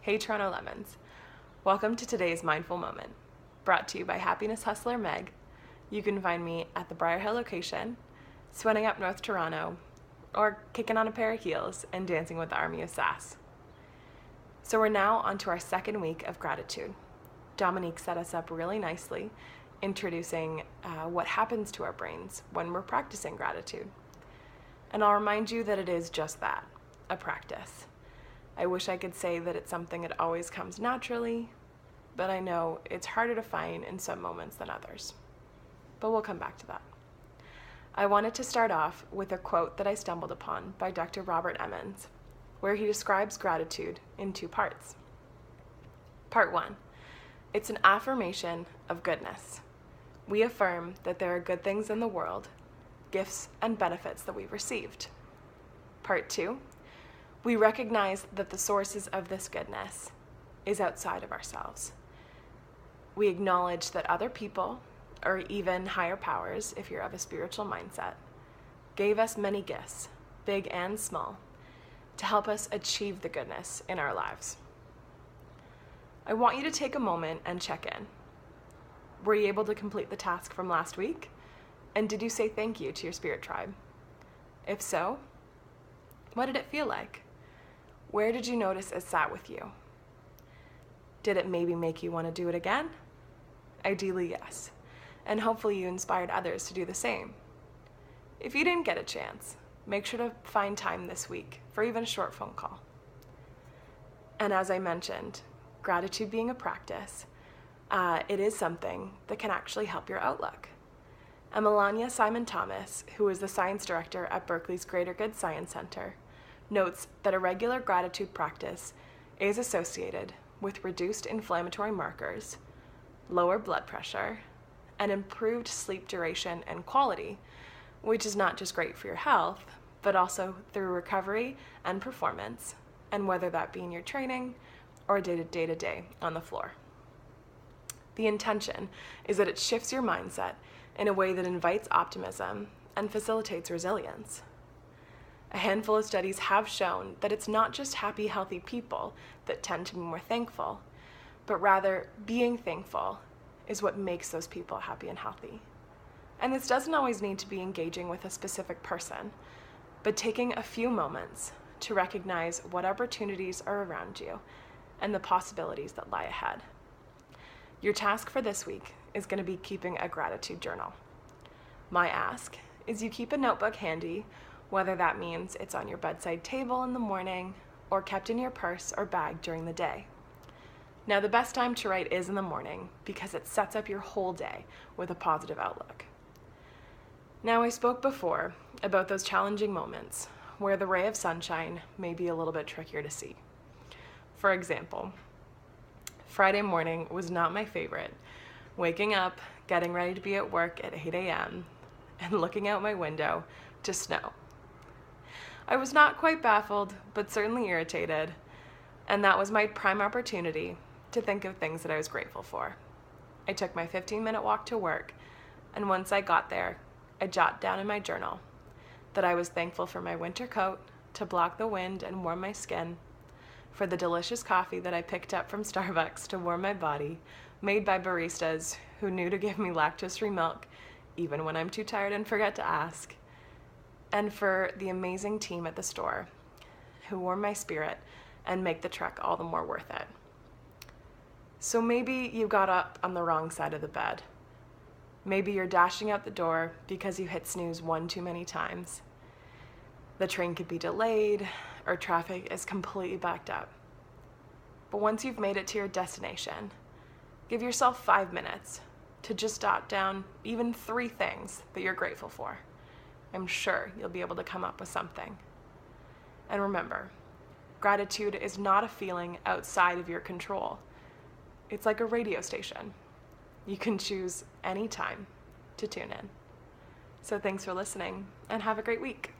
Hey Toronto Lemons. Welcome to today's Mindful Moment, brought to you by Happiness Hustler Meg. You can find me at the Briar Hill location, sweating up North Toronto, or kicking on a pair of heels and dancing with the Army of Sass. So we're now on to our second week of gratitude. Dominique set us up really nicely, introducing what happens to our brains when we're practicing gratitude. And I'll remind you that it is just that, a practice. I wish I could say that it's something that always comes naturally, but I know it's harder to find in some moments than others. But we'll come back to that. I wanted to start off with a quote that I stumbled upon by Dr. Robert Emmons, where he describes gratitude in two parts. Part 1, it's an affirmation of goodness. We affirm that there are good things in the world, gifts and benefits that we've received. Part 2, we recognize that the sources of this goodness is outside of ourselves. We acknowledge that other people, or even higher powers, if you're of a spiritual mindset, gave us many gifts, big and small, to help us achieve the goodness in our lives. I want you to take a moment and check in. Were you able to complete the task from last week? And did you say thank you to your spirit tribe? If so, what did it feel like? Where did you notice it sat with you? Did it maybe make you want to do it again? Ideally, yes. And hopefully you inspired others to do the same. If you didn't get a chance, make sure to find time this week for even a short phone call. And as I mentioned, gratitude being a practice, it is something that can actually help your outlook. And Melania Simon Thomas, who is the science director at Berkeley's Greater Good Science Center, notes that a regular gratitude practice is associated with reduced inflammatory markers, lower blood pressure, and improved sleep duration and quality, which is not just great for your health, but also through recovery and performance, and whether that be in your training or day-to-day on the floor. The intention is that it shifts your mindset in a way that invites optimism and facilitates resilience. A handful of studies have shown that it's not just happy, healthy people that tend to be more thankful, but rather being thankful is what makes those people happy and healthy. And this doesn't always need to be engaging with a specific person, but taking a few moments to recognize what opportunities are around you and the possibilities that lie ahead. Your task for this week is going to be keeping a gratitude journal. My ask is you keep a notebook handy, whether that means it's on your bedside table in the morning or kept in your purse or bag during the day. Now, the best time to write is in the morning because it sets up your whole day with a positive outlook. Now, I spoke before about those challenging moments where the ray of sunshine may be a little bit trickier to see. For example, Friday morning was not my favorite. Waking up, getting ready to be at work at 8 a.m., and looking out my window to snow. I was not quite baffled, but certainly irritated, and that was my prime opportunity to think of things that I was grateful for. I took my 15-minute walk to work, and once I got there, I jotted down in my journal that I was thankful for my winter coat to block the wind and warm my skin, for the delicious coffee that I picked up from Starbucks to warm my body, made by baristas who knew to give me lactose-free milk even when I'm too tired and forget to ask, and for the amazing team at the store who warm my spirit and make the trek all the more worth it. So maybe you got up on the wrong side of the bed. Maybe you're dashing out the door because you hit snooze one too many times. The train could be delayed or traffic is completely backed up. But once you've made it to your destination, give yourself 5 minutes to just jot down even 3 things that you're grateful for. I'm sure you'll be able to come up with something. And remember, gratitude is not a feeling outside of your control. It's like a radio station. You can choose any time to tune in. So thanks for listening and have a great week.